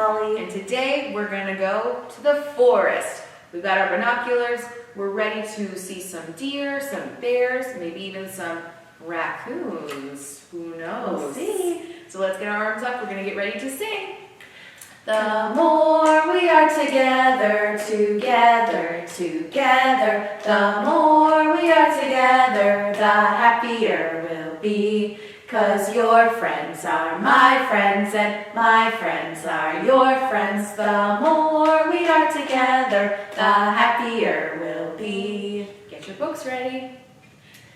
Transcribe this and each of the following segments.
Molly. And today we're going to go to the forest. We've got our binoculars. We're ready to see some deer, some bears, maybe even some raccoons. Who knows? We'll see. So let's get our arms up. We're going to get ready to sing. The more we are together, together, together, the more we are together, the happier we'll be. 'Cause your friends are my friends and my friends are your friends. The more we are together, the happier we'll be. Get your books ready.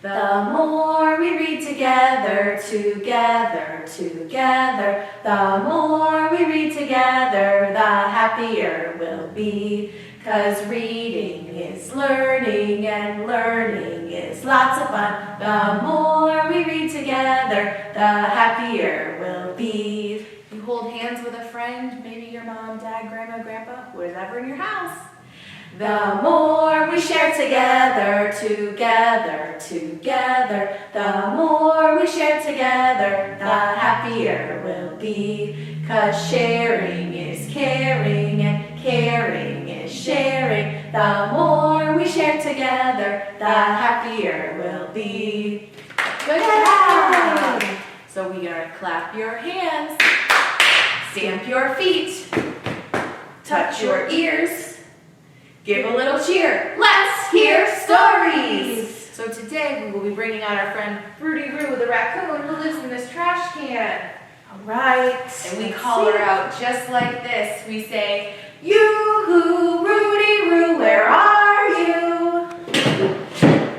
The more we read together, together, together, the more we read together, the happier we'll be. 'Cause reading is learning and learning is lots of fun. The more we read together, the happier we'll be. You hold hands with a friend, maybe your mom, dad, grandma, grandpa, whoever in your house. The more we share together, together, together, the more we share together, the happier we'll be. 'Cause sharing is caring and caring is sharing. The more we share together, the happier we'll be. Good job! So we're going to clap your hands, stamp your feet, touch your ears, give a little cheer. Let's hear stories! So today we will be bringing out our friend Rudy Roo, the raccoon who lives in this trash can. All right. And we call her out just like this. We say, "Yoo-hoo, Rudy Roo, where are you?"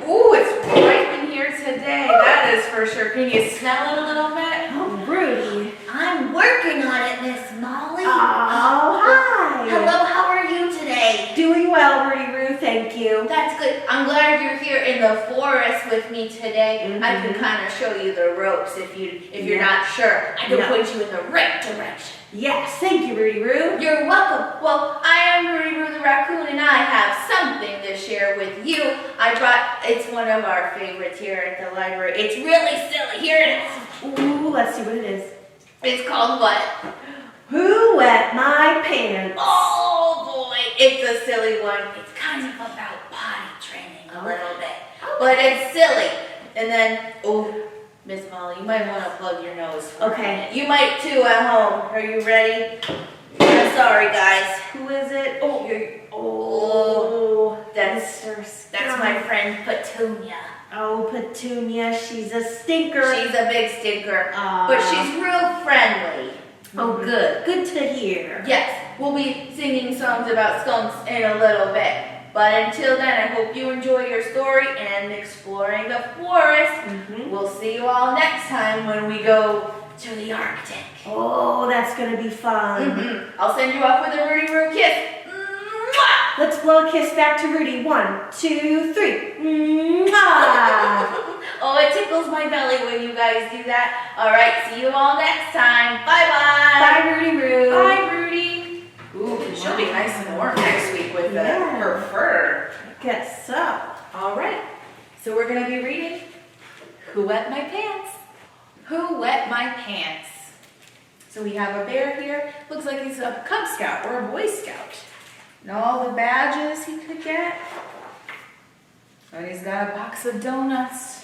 Ooh, it's right in here today. That is for sure. Can you smell it a little bit? Oh, Rudy. I'm working on it, Miss Molly. Oh, hi. Hello, how are you today? Doing well, Rudy Roo, thank you. That's good. I'm glad you're here in the forest with me today. I can kind of show you the ropes if you're not sure. I can point you in the right direction. Yes, thank you, Rudy Roo. You're welcome. Well, I am Rudy Roo the raccoon, and I have something to share with you. It's one of our favorites here at the library. It's really silly. Here it is. Ooh, let's see what it is. It's called what? Who wet my pants? Oh boy, it's a silly one. It's kind of about potty training a little bit, but it's silly. And then, Miss Molly, you might want to plug your nose. Okay. You might too at home. Are you ready? I'm sorry, guys. Who is it? That's my friend Petunia. Oh, Petunia, she's a stinker. She's a big stinker, Aw. but she's real friendly. Oh, good. Good to hear. Yes, we'll be singing songs about skunks in a little bit. But until then, I hope you enjoy your story and exploring the forest. We'll see you all next time when we go to the Arctic. Oh, that's going to be fun. I'll send you off with a Rudy Roo kiss. Mwah! Let's blow a kiss back to Rudy. 1, 2, 3. Mwah! Oh, it tickles my belly when you guys do that. All right, see you all next time. Bye-bye. Bye, Rudy Roo. Bye, Rudy. Ooh, she'll be nice and warm next week with her fur. I guess so. All right, so we're going to be reading Who Wet My Pants? Who Wet My Pants? So we have a bear here. Looks like he's a Cub Scout or a Boy Scout. And all the badges he could get. And he's got a box of donuts.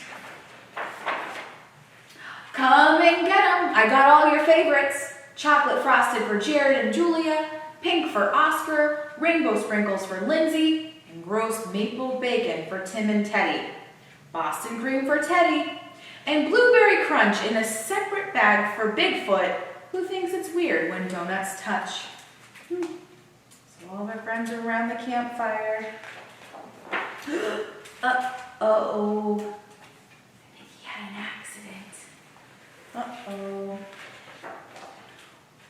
Come and get them. I got all your favorites. Chocolate frosted for Jared and Julia, pink for Oscar, rainbow sprinkles for Lindsay, and roast maple bacon for Tim and Teddy. Boston cream for Teddy, and blueberry crunch in a separate bag for Bigfoot, who thinks it's weird when donuts touch. So all of our friends are around the campfire. Uh-oh. I think he had an accident. Uh-oh.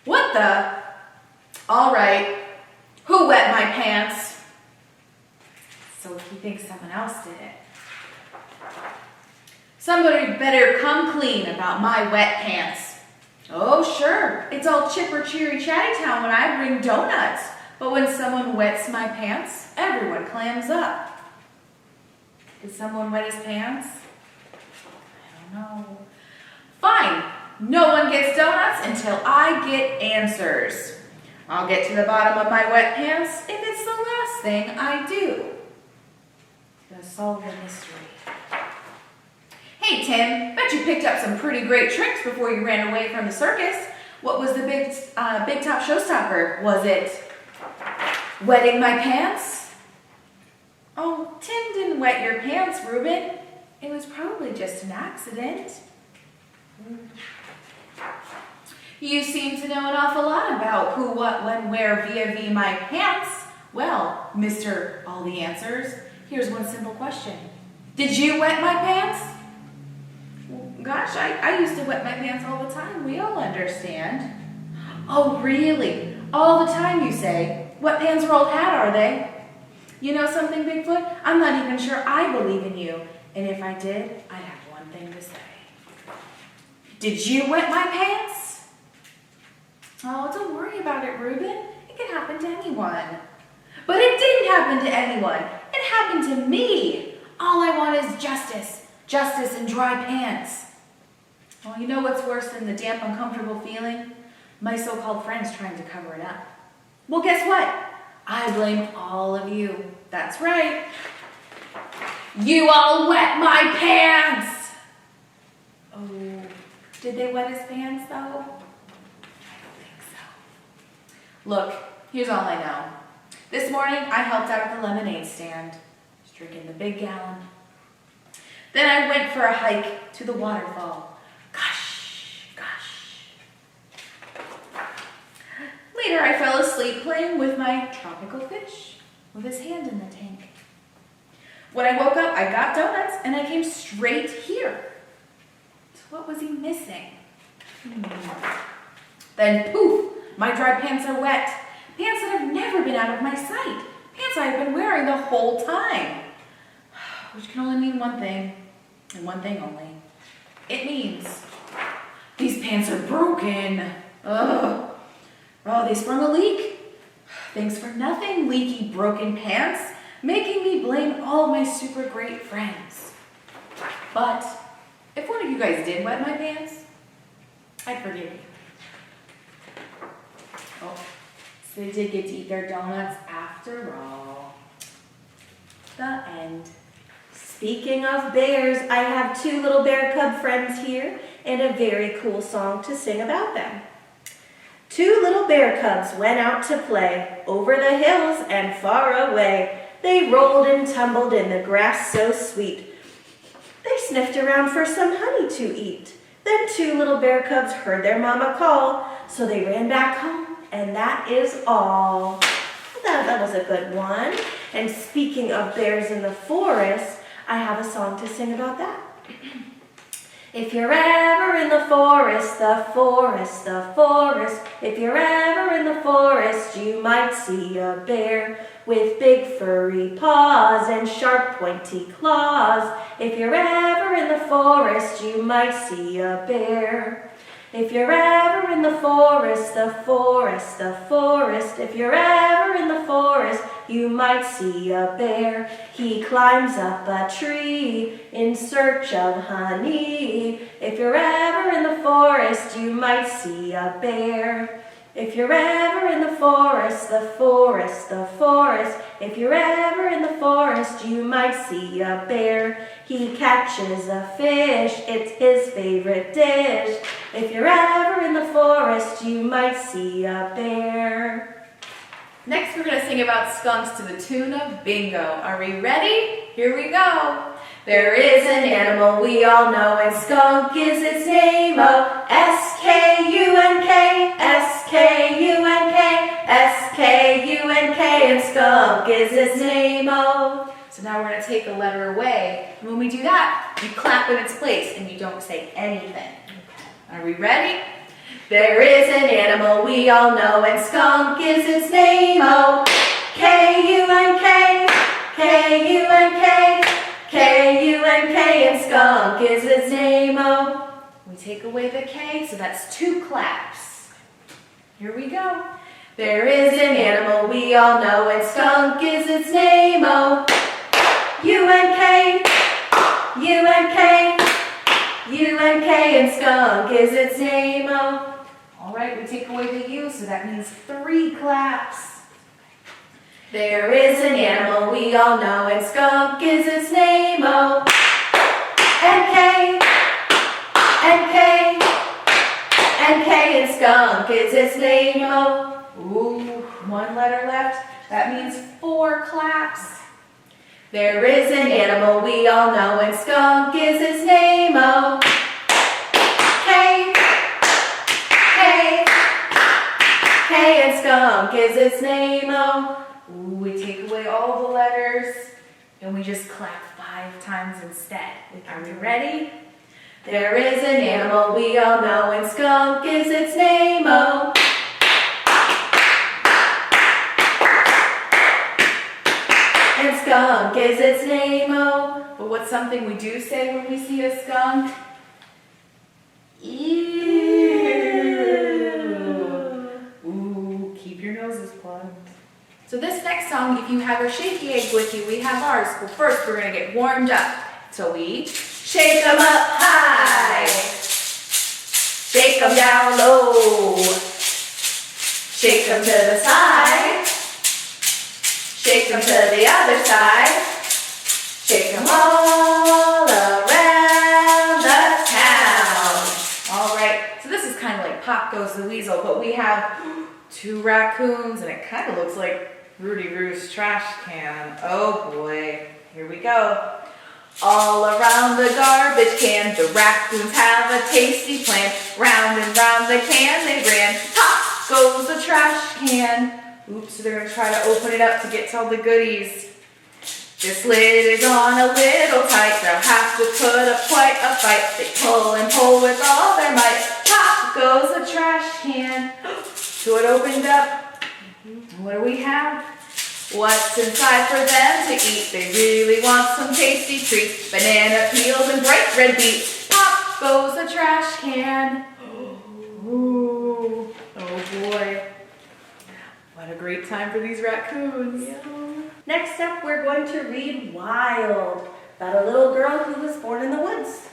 What the? All right. Who wet my pants? So he thinks someone else did it. Somebody better come clean about my wet pants. Oh, sure. It's all chipper cheery chatty town when I bring donuts. But when someone wets my pants, everyone clams up. Did someone wet his pants? I don't know. Fine. No one gets donuts until I get answers. I'll get to the bottom of my wet pants if it's the last thing I do. To solve the mystery. Hey Tim, bet you picked up some pretty great tricks before you ran away from the circus. What was the big top showstopper? Was it wetting my pants? Oh, Tim didn't wet your pants, Reuben. It was probably just an accident. You seem to know an awful lot about who, what, when, where, via my pants. Well, Mr. All the Answers, here's one simple question. Did you wet my pants? Well, gosh, I used to wet my pants all the time. We all understand. Oh, really? All the time, you say? Wet pants are old hat, are they? You know something, Bigfoot? I'm not even sure I believe in you. And if I did, I'd have one thing to say. Did you wet my pants? Oh, don't worry about it, Reuben. It can happen to anyone. But it didn't happen to anyone. It happened to me. All I want is justice. Justice and dry pants. Well, you know what's worse than the damp, uncomfortable feeling? My so-called friends trying to cover it up. Well, guess what? I blame all of you. That's right. You all wet my pants! Oh, did they wet his pants though? I don't think so. Look, here's all I know. This morning, I helped out at the lemonade stand. I was drinking the big gallon. Then I went for a hike to the waterfall. Gosh, gosh. Later, I fell asleep playing with my tropical fish with his hand in the tank. When I woke up, I got donuts and I came straight here. So what was he missing? Then poof, my dry pants are wet. Pants that have never been out of my sight. Pants I've been wearing the whole time. Which can only mean one thing, and one thing only. It means these pants are broken. Ugh. Oh, they sprung a leak. Thanks for nothing, leaky, broken pants, making me blame all of my super great friends. But if one of you guys did wet my pants, I'd forgive you. Oh, so they did get to eat their donuts after all. The end. Speaking of bears, I have two little bear cub friends here and a very cool song to sing about them. Two little bear cubs went out to play over the hills and far away. They rolled and tumbled in the grass so sweet. They sniffed around for some honey to eat. Then two little bear cubs heard their mama call, so they ran back home, and that is all. That was a good one. And speaking of bears in the forest, I have a song to sing about that. If you're ever in the forest, the forest, the forest, if you're ever in the forest, you might see a bear with big furry paws and sharp pointy claws. If you're ever in the forest, you might see a bear. If you're ever in the forest, the forest, the forest, if you're ever in the forest, you might see a bear. He climbs up a tree in search of honey. If you're ever in the forest, you might see a bear. If you're ever in the forest, the forest, the forest, if you're ever in the forest, you might see a bear. He catches a fish, it's his favorite dish. If you're ever in the forest, you might see a bear. Next, we're going to sing about skunks to the tune of Bingo. Are we ready? Here we go. There is an animal we all know, and skunk is its name. Oh, S-K-U-N-K, S-K-U-N-K, S-K-U-N-K, and skunk is its name. Oh. So now we're going to take a letter away. And when we do that, you clap in its place and you don't say anything. Are we ready? There is an animal we all know, and skunk is its name. Oh, K-U-N-K, K-U-N-K, K-U-N-K, and skunk is its name. Oh. We take away the K, so that's 2 claps. Here we go. There is an animal we all know, and skunk is its name. Oh, U-N-K, U-N-K, U-N-K, and skunk is its name. Oh. All right, we take away the U, so that means 3 claps. There is an animal we all know, and skunk is its name, oh. And K, and K, and K, and skunk is its name, oh. Ooh, 1 letter left. That means 4 claps. There is an animal we all know, and skunk is its name, oh. K, K, K, and skunk is its name, oh. Ooh, we take away all the letters and we just clap 5 times instead. Are we ready? There is an animal we all know, and skunk is its name, oh. And skunk is its name, oh. But what's something we do say when we see a skunk? Ew. Ooh, keep your noses plugged. So this next song, if you have your shaky eggs with you, we have ours. Well, first we're gonna get warmed up. So we Shake 'em up high, shake 'em down low, shake 'em to the side, shake 'em to the other side, shake 'em all around the town. All right, so this is kind of like Pop Goes the Weasel, but we have 2 raccoons, and it kind of looks like Rudy Roo's trash can. Oh boy, here we go. All around the garbage can, the raccoons have a tasty plan. Round and round the can they ran, pop goes the trash can. Oops, they're gonna try to open it up to get to all the goodies. This lid is on a little tight, they'll have to put up quite a fight. They pull and pull with all their might, pop goes the trash can. So it opened up. What do we have? What's inside for them to eat? They really want some tasty treats. Banana peels and bright red beets. Pop goes the trash can. Ooh, oh boy. What a great time for these raccoons. Next up, we're going to read Wild, about a little girl who was born in the woods.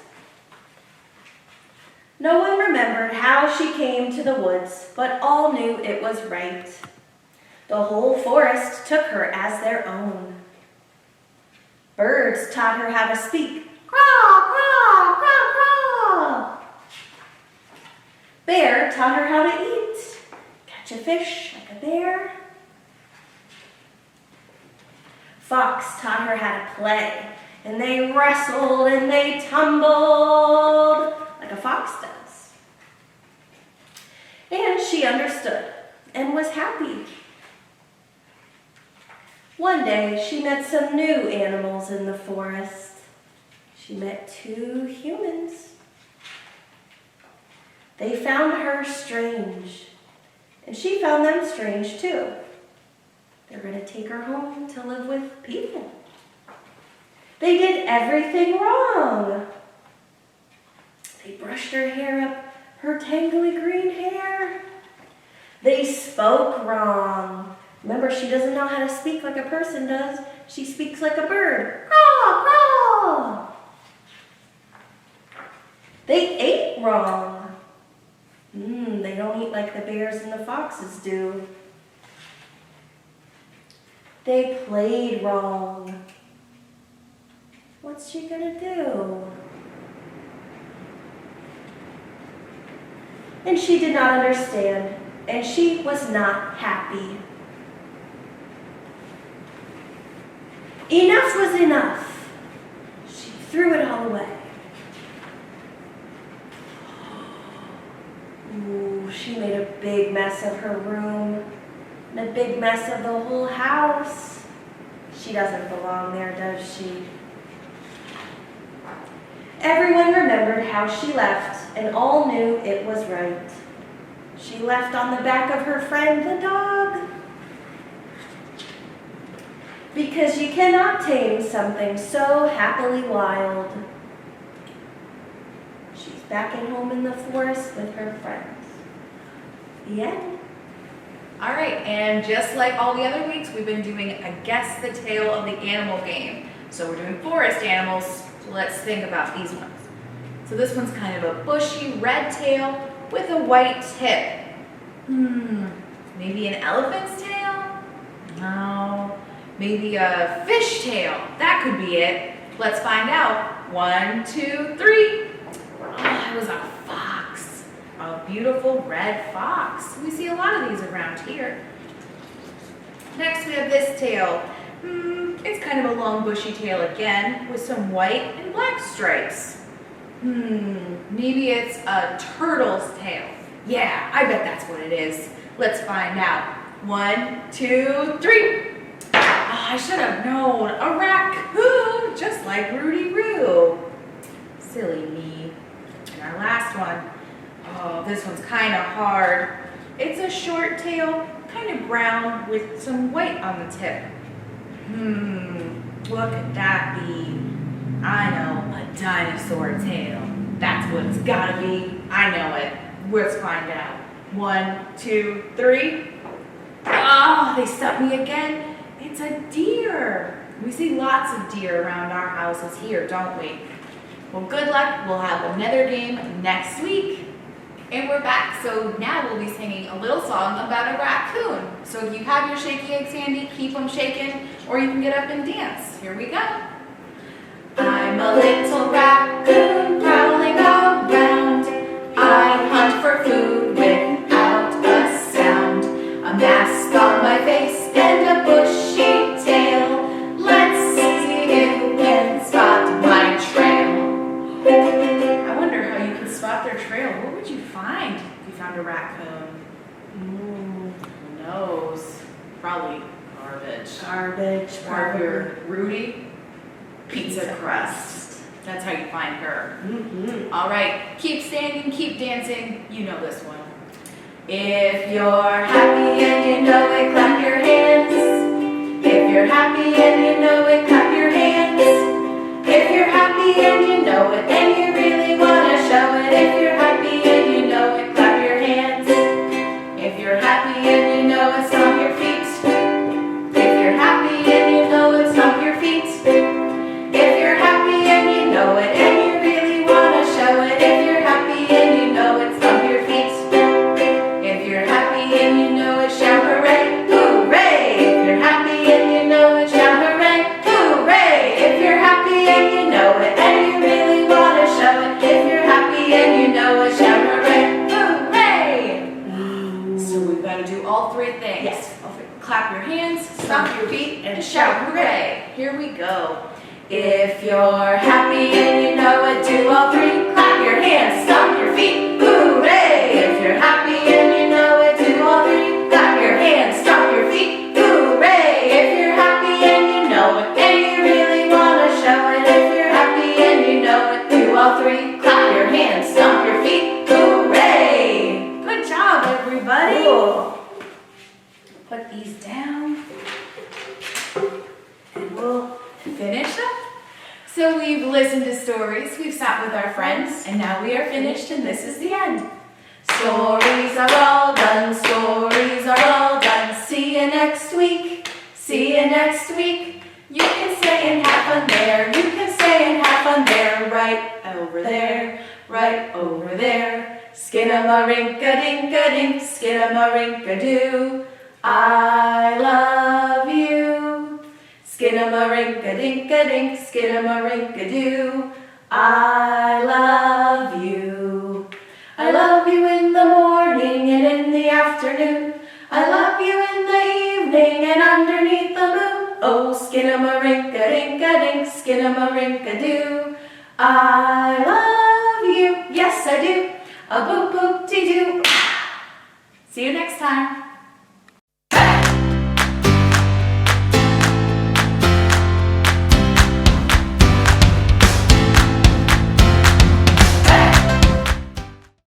No one remembered how she came to the woods, but all knew it was right. The whole forest took her as their own. Birds taught her how to speak. Caw, caw, caw, caw. Bear taught her how to eat. Catch a fish like a bear. Fox taught her how to play, and they wrestled and they tumbled like a fox does. And she understood and was happy. One day, she met some new animals in the forest. She met 2 humans. They found her strange, and she found them strange too. They're going to take her home to live with people. They did everything wrong. They brushed her hair up, her tangly green hair. They spoke wrong. Remember, she doesn't know how to speak like a person does. She speaks like a bird. Caw, caw. They ate wrong. They don't eat like the bears and the foxes do. They played wrong. What's she gonna do? And she did not understand, and she was not happy. Enough was enough. She threw it all away. Ooh, she made a big mess of her room and a big mess of the whole house. She doesn't belong there, does she? Everyone remembered how she left, and all knew it was right. She left on the back of her friend, the dog. Because you cannot tame something so happily wild. She's back at home in the forest with her friends. The end. All right, and just like all the other weeks, we've been doing a Guess the Tale of the Animal game. So we're doing forest animals, so let's think about these ones. So this one's kind of a bushy red tail with a white tip. Maybe an elephant's tail? No. Maybe a fish tail. That could be it. Let's find out. 1, 2, 3. Oh, it was a fox. A beautiful red fox. We see a lot of these around here. Next we have this tail. It's kind of a long bushy tail again with some white and black stripes. Maybe it's a turtle's tail. Yeah, I bet that's what it is. Let's find out. 1, 2, 3. Oh, I should have known. A raccoon, just like Rudy Roo. Silly me. And our last one. Oh, this one's kind of hard. It's a short tail, kind of brown with some white on the tip. What could that be? I know, a dinosaur tail. That's what it's gotta be. I know it. Let's find out. 1, 2, 3. Oh, they stumped me again. It's a deer. We see lots of deer around our houses here, don't we? Well, good luck. We'll have another game next week. And we're back, so now we'll be singing a little song about a raccoon. So if you have your shaky eggs handy, keep them shaking, or you can get up and dance. Here we go. I'm a little raccoon prowling around. I hunt for food without a sound. A mask on my face and a bushy tail. Let's see who can spot my trail. I wonder how you can spot their trail. What would you find if you found a raccoon? Who knows? Probably garbage. Garbage, Or your Rudy pizza crust. That's how you find her. All right, keep standing, keep dancing. You know this one. If you're happy and you know it, clap your hands. If you're happy and you know it, clap your hands. If you're happy and you know it, and you really want to show it. If you're happy and you know it, clap your hands. If you're happy and you know it, stomp your feet. If you're happy and you know it, stomp your feet. If you're happy and you know it, and you really want to show it. If you're happy and you know it, stomp your feet. If you're happy and you know it, shout hooray, hooray. If you're happy and you know it, shout hooray, hooray. If you're happy and you know it, and you really want to show it. If you're happy and you know it, shout hooray, hooray. So we've got to do all three things. Yes. Clap your hands, stomp your feet, and shout hooray. Here we go. If you're happy and you know it, do all three. Clap your hands, stomp your feet, hooray. If you're happy and you know it, do all three. Clap your hands, stomp your feet, hooray. If you're happy and you know it, and you really want to show it. If you're happy and you know it, do all three. Clap your hands, stomp your feet, hooray. Good job, everybody. Cool. Put these down. And we'll finish up. So we've listened to stories, we've sat with our friends, and now we are finished, and this is the end. Stories are all done, stories are all done. See you next week, see you next week. You can stay and have fun there, you can stay and have fun there. Right over there, right over there. Skin-a-ma-rink-a-dink-a-dink, skin-a-ma-rink-a-doo. I love you. Skin-a-ma-rink-a-dink-a-dink, skin-a-ma-rink-a-doo. I love you. I love you in the morning and in the afternoon. I love you in the evening and underneath the moon. Oh, skin-a-ma-rink-a-dink-a-dink, skin-a-ma-rink-a-doo. I love you. Yes, I do. A boop-boop-de-doo. See you next time.